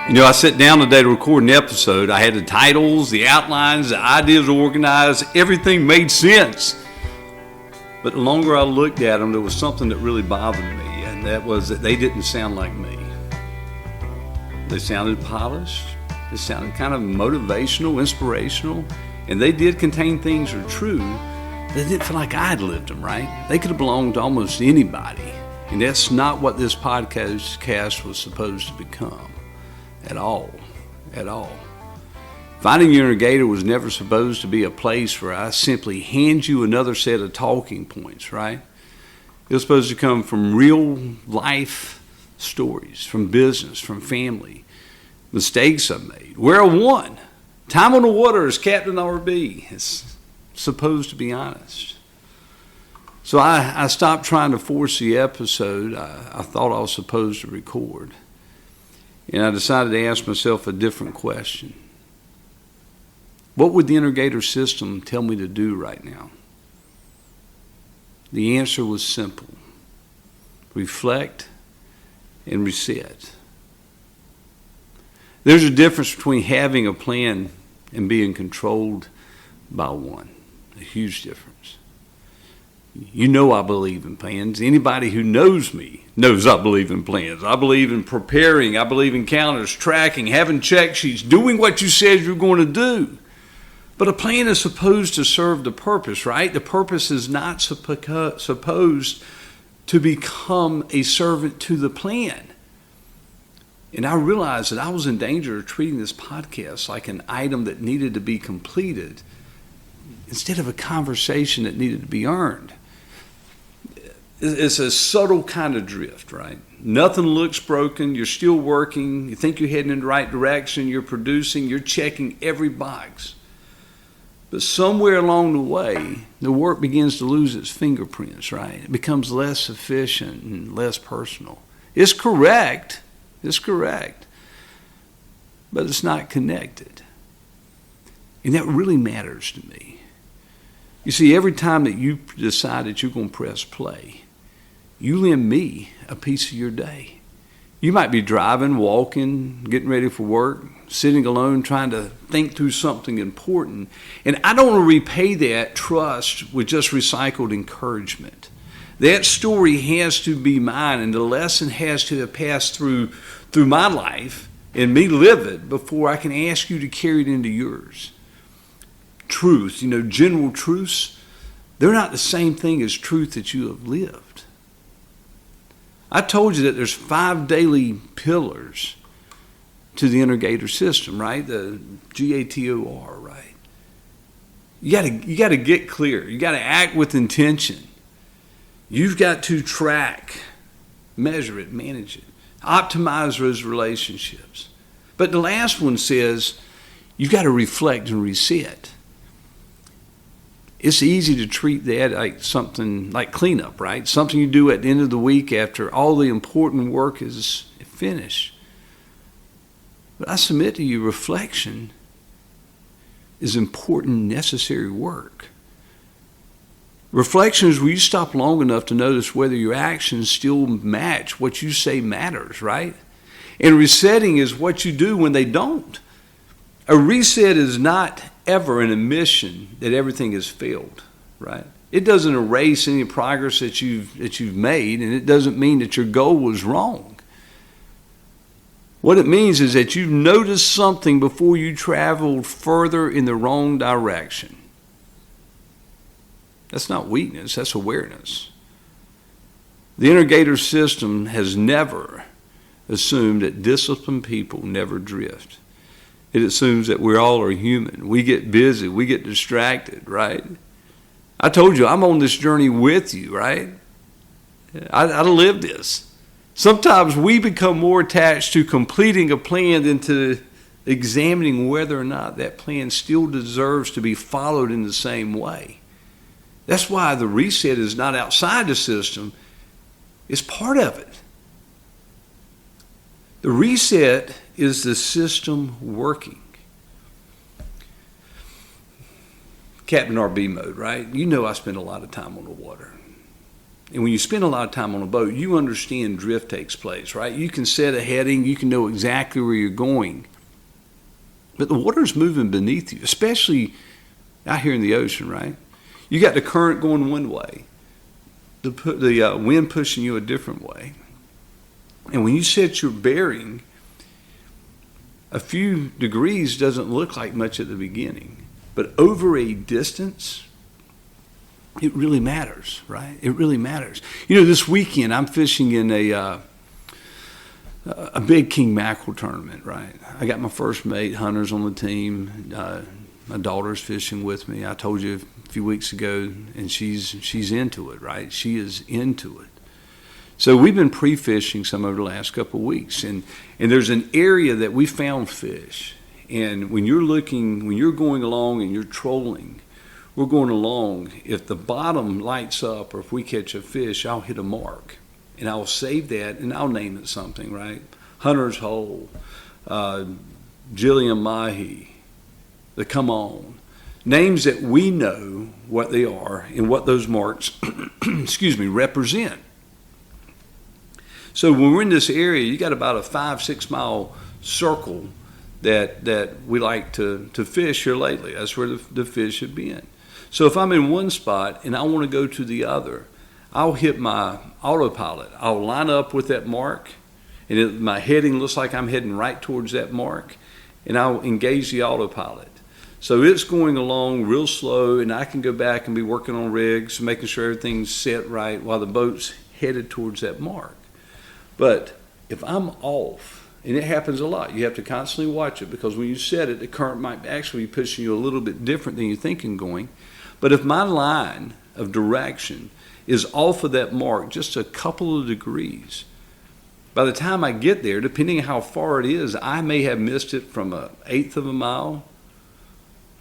You know, I sat down today to record an episode. I had the titles, the outlines, the ideas organized. Everything made sense. But the longer I looked at them, there was something that really bothered me, and that was that they didn't sound like me. They sounded polished. They sounded kind of motivational, inspirational, and they did contain things that are true. They didn't feel like I'd lived them, right? They could have belonged to almost anybody, and that's not what this podcast was supposed to become. At all. Finding Your Innergator was never supposed to be a place where I simply hand you another set of talking points, right? It was supposed to come from real life stories, from business, from family, mistakes I've made, where I won. Time on the water as Captain RB. It's supposed to be honest. So I stopped trying to force the episode I thought I was supposed to record. And I decided to ask myself a different question. What would the Innergator system tell me to do right now? The answer was simple. Reflect and reset. There's a difference between having a plan and being controlled by one. A huge difference. You know I believe in plans. Anybody who knows me knows I believe in plans. I believe in preparing. I believe in calendars, tracking, having check sheets, doing what you said you're going to do. But a plan is supposed to serve the purpose, right? The purpose is not supposed to become a servant to the plan. And I realized that I was in danger of treating this podcast like an item that needed to be completed instead of a conversation that needed to be earned. It's a subtle kind of drift, right? Nothing looks broken. You're still working. You think you're heading in the right direction. You're producing. You're checking every box. But somewhere along the way, the work begins to lose its fingerprints, right? It becomes less efficient and less personal. It's correct. But it's not connected. And that really matters to me. You see, every time that you decide that you're going to press play, you lend me a piece of your day. You might be driving, walking, getting ready for work, sitting alone, trying to think through something important. And I don't want to repay that trust with just recycled encouragement. That story has to be mine, and the lesson has to have passed through my life and me live it before I can ask you to carry it into yours. Truth, general truths, they're not the same thing as truth that you have lived. I told you that there's 5 daily pillars to the Innergator system, right? The Gator, right? You got to get clear. You got to act with intention. You've got to track, measure it, manage it, optimize those relationships. But the last one says you've got to reflect and reset. It's easy to treat that like something like cleanup, right? Something you do at the end of the week after all the important work is finished. But I submit to you, reflection is important, necessary work. Reflection is where you stop long enough to notice whether your actions still match what you say matters, right? And resetting is what you do when they don't. A reset is not ever an admission that everything has failed, right? It doesn't erase any progress that you've made, and it doesn't mean that your goal was wrong. What it means is that you noticed something before you traveled further in the wrong direction. That's not weakness, that's awareness. The Innergator system has never assumed that disciplined people never drift. It assumes that we all are human. We get busy. We get distracted, right? I told you, I'm on this journey with you, right? I lived this. Sometimes we become more attached to completing a plan than to examining whether or not that plan still deserves to be followed in the same way. That's why the reset is not outside the system. It's part of it. The reset is the system working. Captain RB mode, right? You know I spend a lot of time on the water. And when you spend a lot of time on a boat, you understand drift takes place, right? You can set a heading, you can know exactly where you're going. But the water's moving beneath you, especially out here in the ocean, right? You got the current going one way, the wind pushing you a different way. And when you set your bearing, a few degrees doesn't look like much at the beginning. But over a distance, it really matters, right? It really matters. This weekend I'm fishing in a big king mackerel tournament, right? I got my first mate, Hunter's on the team. My daughter's fishing with me. I told you a few weeks ago, and she's into it, right? She is into it. So we've been pre-fishing some over the last couple of weeks, and there's an area that we found fish. And when you're going along and you're trolling, we're going along, if the bottom lights up or if we catch a fish, I'll hit a mark. And I'll save that and I'll name it something, right? Hunter's Hole, Jillian Mahi, the Come On. Names that we know what they are and what those marks, represent. So when we're in this area, you got about a 5-6 mile circle that we like to fish here lately. That's where the fish have been. So if I'm in one spot and I want to go to the other, I'll hit my autopilot. I'll line up with that mark, and my heading looks like I'm heading right towards that mark, and I'll engage the autopilot. So it's going along real slow, and I can go back and be working on rigs, making sure everything's set right while the boat's headed towards that mark. But if I'm off, and it happens a lot, you have to constantly watch it, because when you set it, the current might actually be pushing you a little bit different than you're thinking going. But if my line of direction is off of that mark just a couple of degrees, by the time I get there, depending on how far it is, I may have missed it from 1/8 of a mile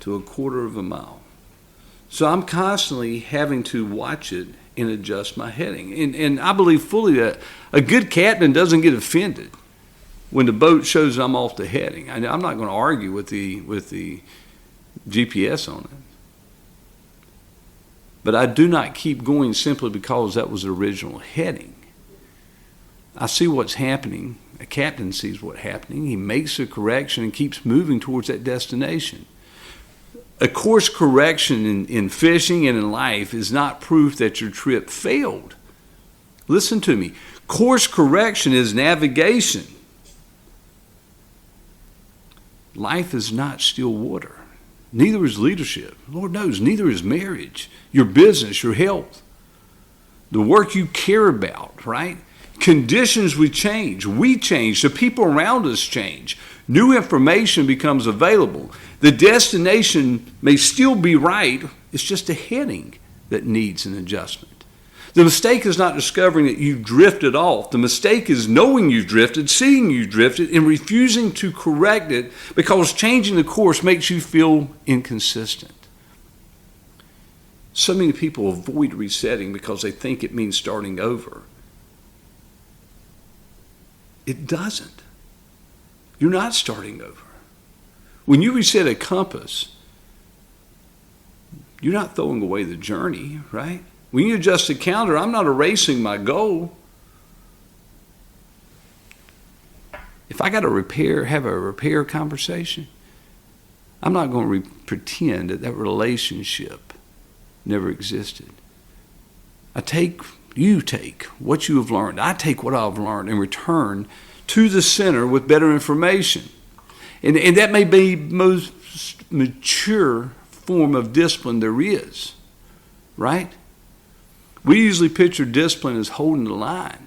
to 1/4 of a mile. So I'm constantly having to watch it and adjust my heading. And I believe fully that a good captain doesn't get offended when the boat shows I'm off the heading. I'm not going to argue with the GPS on it. But I do not keep going simply because that was the original heading. I see what's happening. A captain sees what's happening. He makes a correction and keeps moving towards that destination. A course correction in fishing and in life is not proof that your trip failed. Listen to me. Course correction is navigation. Life is not still water. Neither is leadership. Lord knows, neither is marriage, your business, your health, the work you care about, right? Conditions we change. The people around us change. New information becomes available. The destination may still be right. It's just a heading that needs an adjustment. The mistake is not discovering that you've drifted off. The mistake is knowing you've drifted, seeing you drifted, and refusing to correct it because changing the course makes you feel inconsistent. So many people avoid resetting because they think it means starting over. It doesn't. You're not starting over. When you reset a compass, you're not throwing away the journey, right? When you adjust the calendar, I'm not erasing my goal. If I got to have a repair conversation, I'm not going to pretend that relationship never existed. You take what you have learned. I take what I've learned and return to the center with better information. And that may be the most mature form of discipline there is, right? We usually picture discipline as holding the line.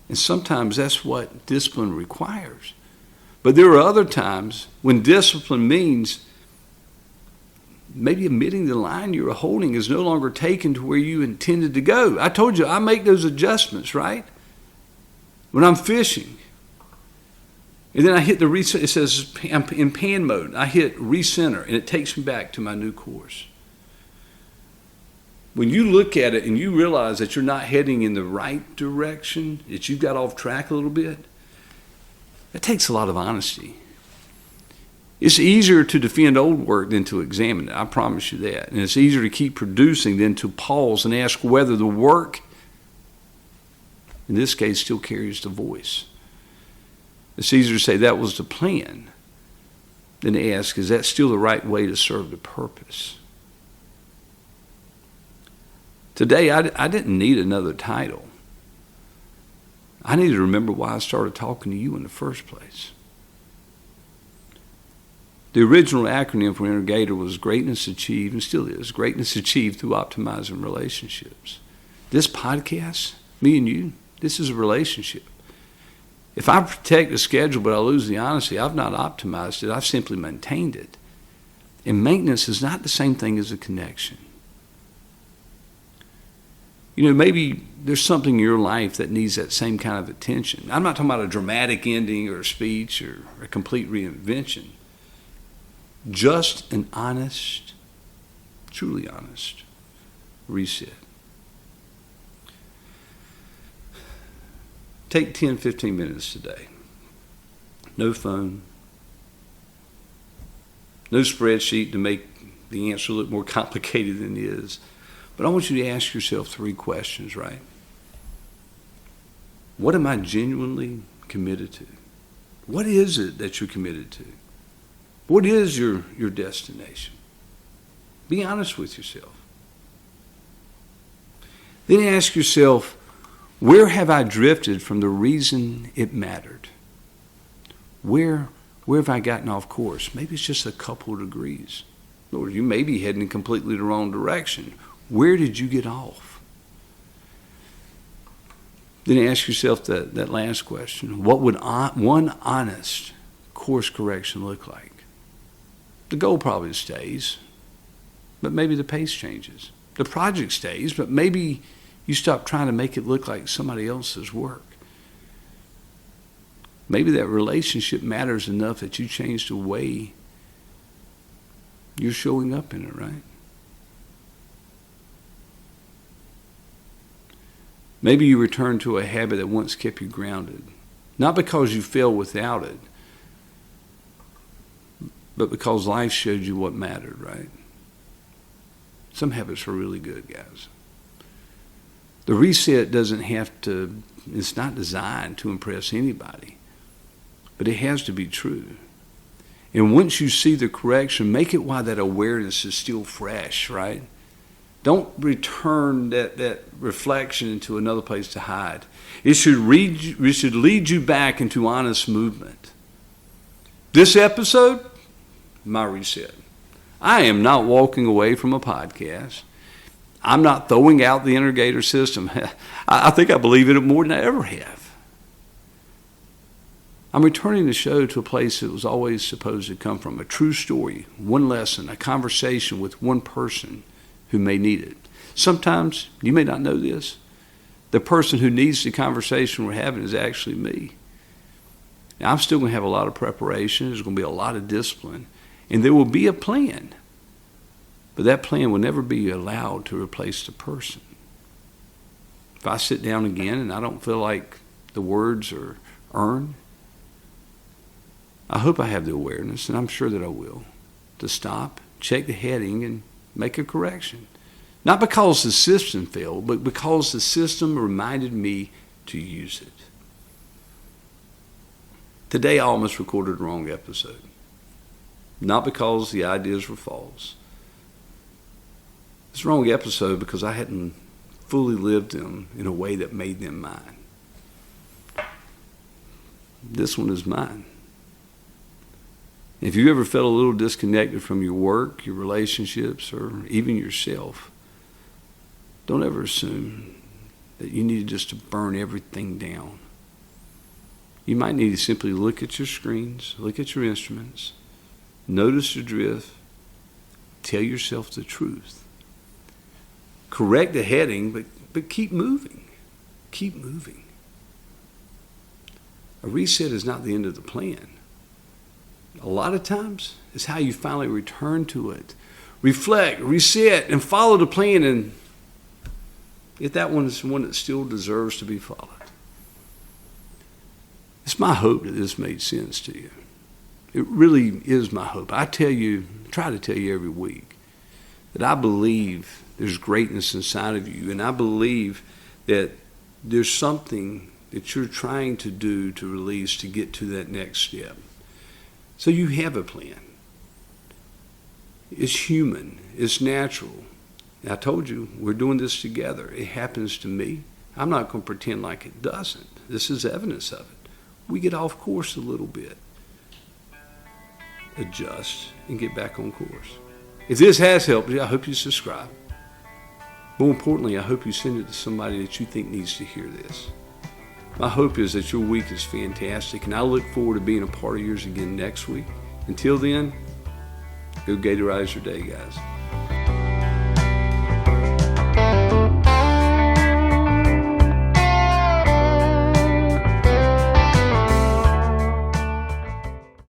And sometimes that's what discipline requires. But there are other times when discipline means maybe admitting the line you're holding is no longer taken to where you intended to go. I told you, I make those adjustments, right? When I'm fishing. And then I hit the recenter. It says I'm in pan mode. I hit recenter, and it takes me back to my new course. When you look at it and you realize that you're not heading in the right direction, that you've got off track a little bit, that takes a lot of honesty. It's easier to defend old work than to examine it. I promise you that. And it's easier to keep producing than to pause and ask whether the work, in this case, still carries the voice. It's easier to say that was the plan than to ask, is that still the right way to serve the purpose? Today, I didn't need another title. I needed to remember why I started talking to you in the first place. The original acronym for Innergator was greatness achieved, and still is, greatness achieved through optimizing relationships. This podcast, me and you, this is a relationship. If I protect the schedule but I lose the honesty, I've not optimized it, I've simply maintained it. And maintenance is not the same thing as a connection. You know, maybe there's something in your life that needs that same kind of attention. I'm not talking about a dramatic ending or a speech or a complete reinvention. Just an honest, truly honest reset. Take 10, 15 minutes today. No phone. No spreadsheet to make the answer look more complicated than it is. But I want you to ask yourself 3 questions, right? What am I genuinely committed to? What is it that you're committed to? What is your destination? Be honest with yourself. Then ask yourself, where have I drifted from the reason it mattered? Where have I gotten off course? Maybe it's just a couple of degrees. Or you may be heading in completely the wrong direction. Where did you get off? Then ask yourself that last question. What would one honest course correction look like? The goal probably stays, but maybe the pace changes. The project stays, but maybe you stop trying to make it look like somebody else's work. Maybe that relationship matters enough that you change the way you're showing up in it, right? Maybe you return to a habit that once kept you grounded, not because you failed without it, but because life showed you what mattered, right? Some habits are really good, guys. The reset doesn't have to, it's not designed to impress anybody, but it has to be true. And once you see the correction, make it while that awareness is still fresh, right? Don't return that reflection into another place to hide. It should lead you back into honest movement. This episode, my reset. I am not walking away from a podcast. I'm not throwing out the Innergator system. I think I believe in it more than I ever have. I'm returning the show to a place it was always supposed to come from, a true story, one lesson, a conversation with one person who may need it. Sometimes, you may not know this, the person who needs the conversation we're having is actually me. Now, I'm still going to have a lot of preparation. There's going to be a lot of discipline. And there will be a plan. But that plan will never be allowed to replace the person. If I sit down again and I don't feel like the words are earned, I hope I have the awareness, and I'm sure that I will, to stop, check the heading, and make a correction. Not because the system failed, but because the system reminded me to use it. Today I almost recorded the wrong episode. Not because the ideas were false. It's the wrong episode because I hadn't fully lived them in a way that made them mine. This one is mine. If you ever felt a little disconnected from your work, your relationships, or even yourself, don't ever assume that you need just to burn everything down. You might need to simply look at your screens, look at your instruments, notice your drift, tell yourself the truth. Correct the heading, but keep moving. Keep moving. A reset is not the end of the plan. A lot of times, it's how you finally return to it. Reflect, reset, and follow the plan, and if that one is one that still deserves to be followed. It's my hope that this made sense to you. It really is my hope. I try to tell you every week that I believe there's greatness inside of you, and I believe that there's something that you're trying to do to release to get to that next step. So you have a plan. It's human. It's natural. And I told you, we're doing this together. It happens to me. I'm not going to pretend like it doesn't. This is evidence of it. We get off course a little bit. Adjust and get back on course. If this has helped you, I hope you subscribe. More importantly, I hope you send it to somebody that you think needs to hear this. My hope is that your week is fantastic, and I look forward to being a part of yours again next week. Until then, go Gatorize your day, guys.